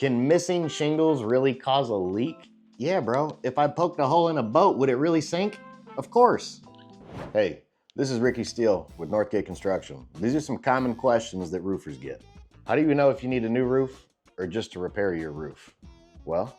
Can missing shingles really cause a leak? Yeah, bro. If I poked a hole in a boat, would it really sink? Of course. Hey, this is Ricky Steele with Northgate Construction. These are some common questions that roofers get. How do you know if you need a new roof or just to repair your roof? Well,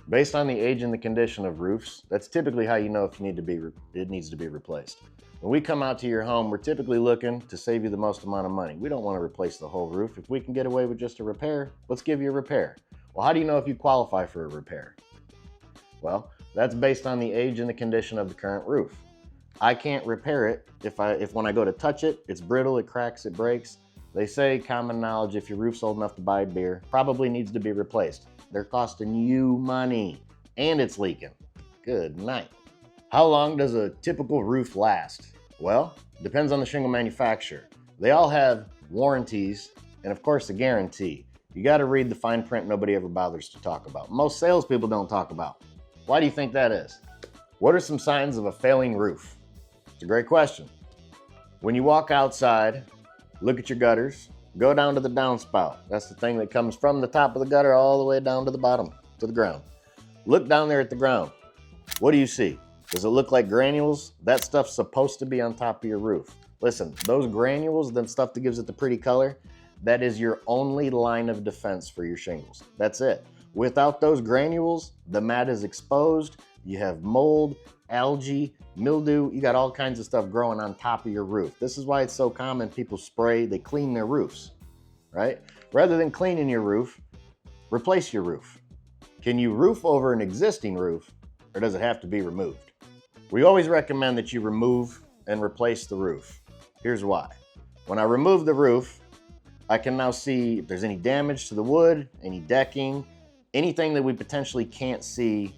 based on the age and the condition of roofs, that's typically how you know if it needs to be replaced. When we come out to your home, we're typically looking to save you the most amount of money. We don't want to replace the whole roof. If we can get away with just a repair, let's give you a repair. Well, how do you know if you qualify for a repair? Well, that's based on the age and the condition of the current roof. I can't repair it if when I go to touch it, it's brittle, it cracks, it breaks. They say, common knowledge, if your roof's old enough to buy beer, probably needs to be replaced. They're costing you money and it's leaking. Good night. How long does a typical roof last? Well, depends on the shingle manufacturer. They all have warranties and of course a guarantee. You got to read the fine print nobody ever bothers to talk about. Most salespeople don't talk about. Why do you think that is? What are some signs of a failing roof? It's a great question. When you walk outside, look at your gutters, go down to the downspout. That's the thing that comes from the top of the gutter all the way down to the bottom, to the ground. Look down there at the ground. What do you see? Does it look like granules? That stuff's supposed to be on top of your roof. Listen, those granules, the stuff that gives it the pretty color, that is your only line of defense for your shingles. That's it. Without those granules, the mat is exposed. You have mold, algae, mildew. You got all kinds of stuff growing on top of your roof. This is why it's so common. People spray, they clean their roofs, right? Rather than cleaning your roof, replace your roof. Can you roof over an existing roof or does it have to be removed? We always recommend that you remove and replace the roof. Here's why. When I remove the roof, I can now see if there's any damage to the wood, any decking, anything that we potentially can't see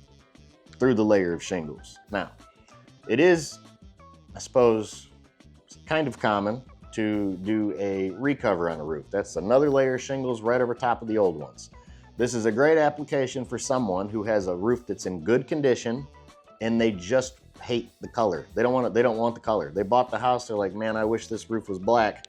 through the layer of shingles. Now, it is, I suppose, kind of common to do a recover on a roof. That's another layer of shingles right over top of the old ones. This is a great application for someone who has a roof that's in good condition and they just hate the color. They don't want the color. They bought the house, they're like, man, I wish this roof was black.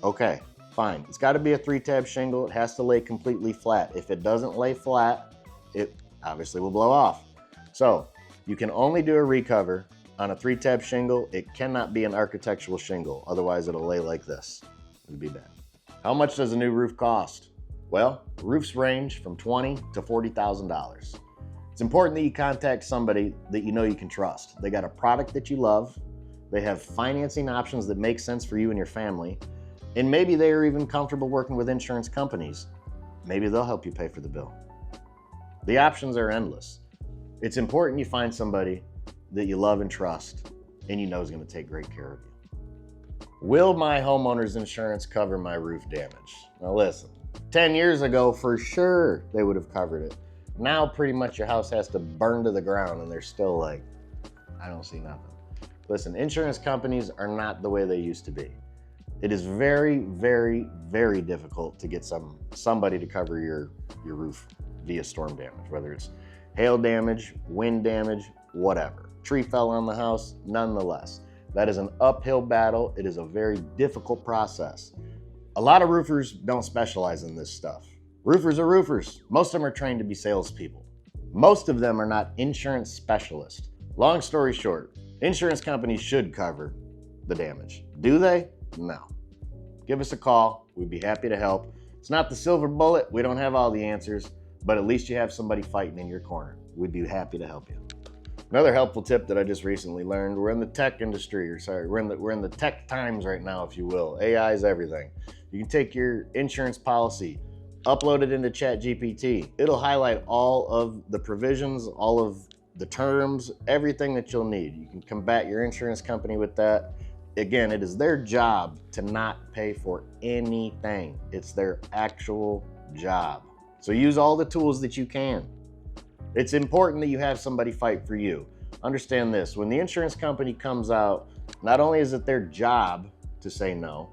Okay, fine. It's got to be a 3-tab shingle. It has to lay completely flat. If it doesn't lay flat, it obviously will blow off. So you can only do a recover on a 3-tab shingle. It cannot be an architectural shingle. Otherwise it'll lay like this. It'd be bad. How much does a new roof cost? Well, roofs range from $20,000 to $40,000. It's important that you contact somebody that you know you can trust. They got a product that you love. They have financing options that make sense for you and your family. And maybe they are even comfortable working with insurance companies. Maybe they'll help you pay for the bill. The options are endless. It's important you find somebody that you love and trust and you know is going to take great care of you. Will my homeowner's insurance cover my roof damage? Now listen, 10 years ago for sure they would have covered it. Now pretty much your house has to burn to the ground and they're still like, I don't see nothing. Listen, insurance companies are not the way they used to be. It is very, very, very difficult to get somebody to cover your roof via storm damage, whether it's hail damage, wind damage, whatever. Tree fell on the house, nonetheless. That is an uphill battle. It is a very difficult process. A lot of roofers don't specialize in this stuff. Roofers are roofers. Most of them are trained to be salespeople. Most of them are not insurance specialists. Long story short, insurance companies should cover the damage. Do they? No. Give us a call. We'd be happy to help. It's not the silver bullet. We don't have all the answers, but at least you have somebody fighting in your corner. We'd be happy to help you. Another helpful tip that I just recently learned, we're in the tech industry, we're in the tech times right now, if you will. AI is everything. You can take your insurance policy, upload it into ChatGPT. It'll highlight all of the provisions, all of the terms, everything that you'll need. You can combat your insurance company with that. Again, it is their job to not pay for anything. It's their actual job. So use all the tools that you can. It's important that you have somebody fight for you. Understand this, when the insurance company comes out, not only is it their job to say no,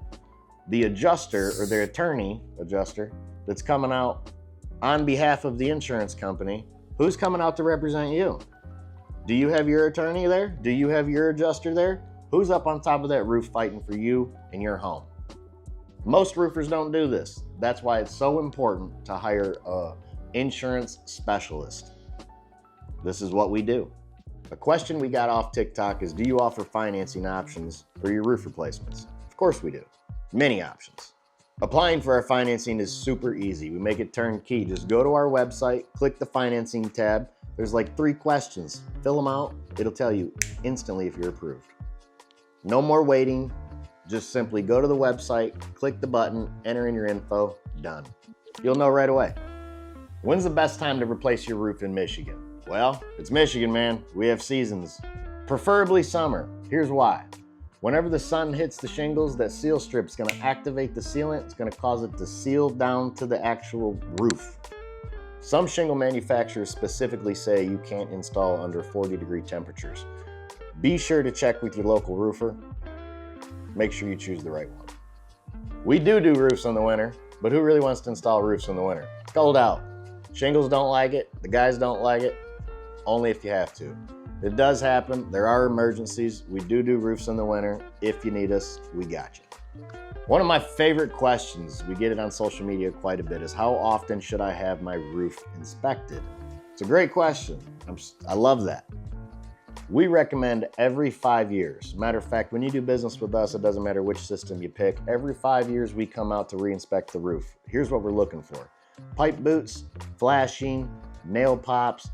the adjuster or their attorney adjuster that's coming out on behalf of the insurance company, who's coming out to represent you? Do you have your attorney there? Do you have your adjuster there? Who's up on top of that roof fighting for you and your home? Most roofers don't do this. That's why it's so important to hire an insurance specialist. This is what we do. A question we got off TikTok is, do you offer financing options for your roof replacements? Of course we do. Many options. Applying for our financing is super easy. We make it turnkey. Just go to our website, click the financing tab. There's like 3 questions. Fill them out. It'll tell you instantly if you're approved. No more waiting. Just simply go to the website, click the button, enter in your info, done. You'll know right away. When's the best time to replace your roof in Michigan? Well, it's Michigan, man. We have seasons. Preferably summer. Here's why. Whenever the sun hits the shingles, that seal strip's gonna activate the sealant. It's gonna cause it to seal down to the actual roof. Some shingle manufacturers specifically say you can't install under 40-degree temperatures. Be sure to check with your local roofer. Make sure you choose the right one. We do roofs in the winter, but who really wants to install roofs in the winter? It's cold out. Shingles don't like it. The guys don't like it. Only if you have to. It does happen. There are emergencies. We do roofs in the winter. If you need us, we got you. One of my favorite questions, we get it on social media quite a bit, is how often should I have my roof inspected? It's a great question. I love that. We recommend every 5 years. Matter of fact, when you do business with us, it doesn't matter which system you pick. Every 5 years, we come out to re-inspect the roof. Here's what we're looking for. Pipe boots, flashing, nail pops,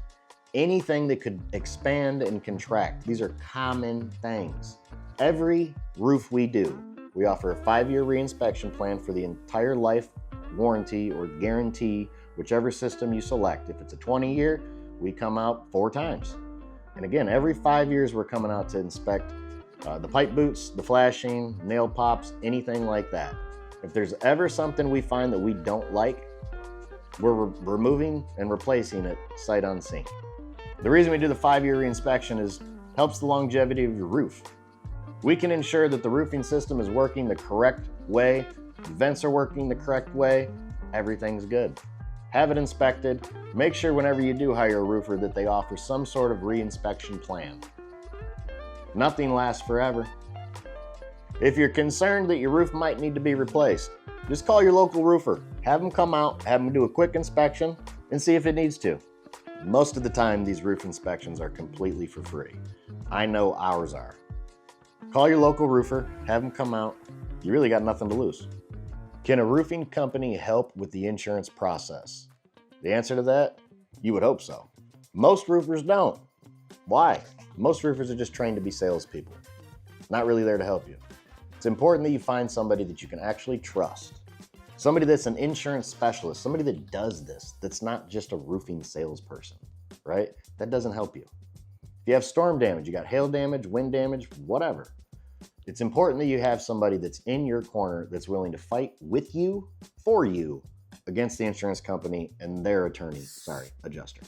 anything that could expand and contract. These are common things. Every roof we do, we offer a 5-year re-inspection plan for the entire life warranty or guarantee, whichever system you select. If it's a 20-year, we come out 4 times. And again, every 5 years, we're coming out to inspect the pipe boots, the flashing, nail pops, anything like that. If there's ever something we find that we don't like, we're removing and replacing it sight unseen. The reason we do the 5-year reinspection is helps the longevity of your roof. We can ensure that the roofing system is working the correct way, vents are working the correct way, everything's good. Have it inspected. Make sure whenever you do hire a roofer that they offer some sort of reinspection plan. Nothing lasts forever. If you're concerned that your roof might need to be replaced, just call your local roofer. Have them come out, have them do a quick inspection, and see if it needs to. Most of the time, these roof inspections are completely for free. I know ours are. Call your local roofer, have them come out. You really got nothing to lose. Can a roofing company help with the insurance process? The answer to that? You would hope so. Most roofers don't. Why? Most roofers are just trained to be salespeople, not really there to help you. It's important that you find somebody that you can actually trust. Somebody that's an insurance specialist, somebody that does this, that's not just a roofing salesperson, right? That doesn't help you. If you have storm damage, you got hail damage, wind damage, whatever. It's important that you have somebody that's in your corner that's willing to fight with you, for you, against the insurance company and their attorney, adjuster.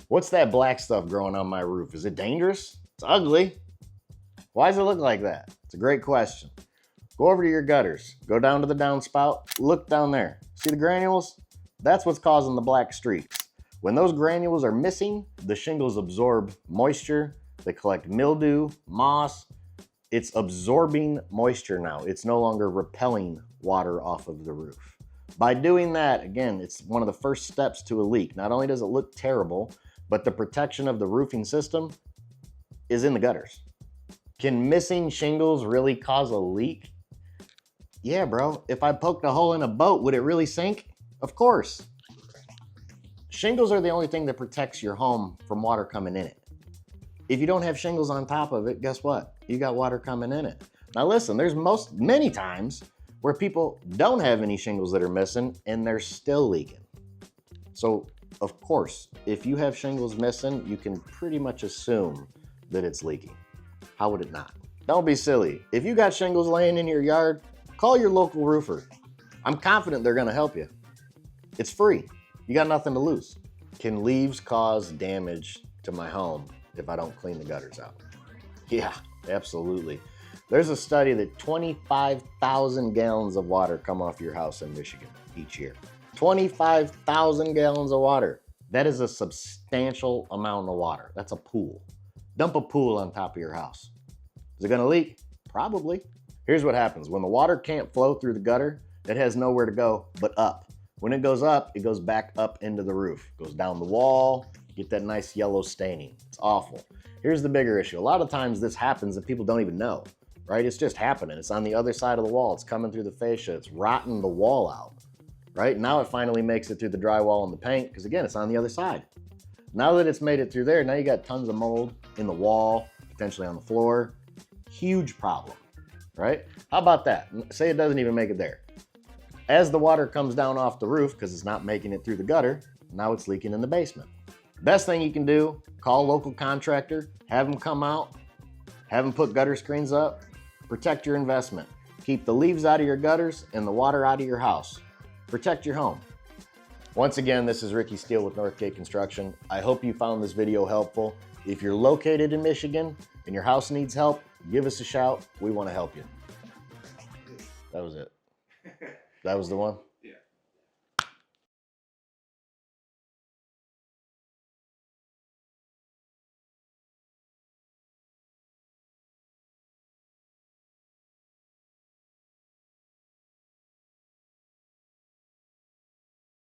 What's that black stuff growing on my roof? Is it dangerous? It's ugly. Why does it look like that? It's a great question. Go over to your gutters, go down to the downspout, look down there. See the granules? That's what's causing the black streaks. When those granules are missing, the shingles absorb moisture, they collect mildew, moss. It's absorbing moisture now. It's no longer repelling water off of the roof. By doing that, again, it's one of the first steps to a leak. Not only does it look terrible, but the protection of the roofing system is in the gutters. Can missing shingles really cause a leak? Yeah, bro. If I poked a hole in a boat, would it really sink? Of course. Shingles are the only thing that protects your home from water coming in it. If you don't have shingles on top of it, guess what? You got water coming in it. Now listen, there's many times where people don't have any shingles that are missing and they're still leaking. So, of course, if you have shingles missing, you can pretty much assume that it's leaking. How would it not? Don't be silly. If you got shingles laying in your yard, call your local roofer. I'm confident they're gonna help you. It's free. You got nothing to lose. Can leaves cause damage to my home if I don't clean the gutters out? Yeah, absolutely. There's a study that 25,000 gallons of water come off your house in Michigan each year. 25,000 gallons of water. That is a substantial amount of water. That's a pool. Dump a pool on top of your house. Is it gonna leak? Probably. Here's what happens. When the water can't flow through the gutter, it has nowhere to go but up. When it goes up, it goes back up into the roof. Goes down the wall, get that nice yellow staining. It's awful. Here's the bigger issue. A lot of times this happens and people don't even know, right? It's just happening. It's on the other side of the wall. It's coming through the fascia. It's rotting the wall out, right? Now it finally makes it through the drywall and the paint because again, it's on the other side. Now that it's made it through there, now you got tons of mold in the wall, potentially on the floor. Huge problem, right? How about that? Say it doesn't even make it there. As the water comes down off the roof, because it's not making it through the gutter, now it's leaking in the basement. Best thing you can do, call a local contractor, have them come out, have them put gutter screens up, protect your investment. Keep the leaves out of your gutters and the water out of your house. Protect your home. Once again, this is Ricky Steele with Northgate Construction. I hope you found this video helpful. If you're located in Michigan and your house needs help, give us a shout. We want to help you. That was it. That was the one?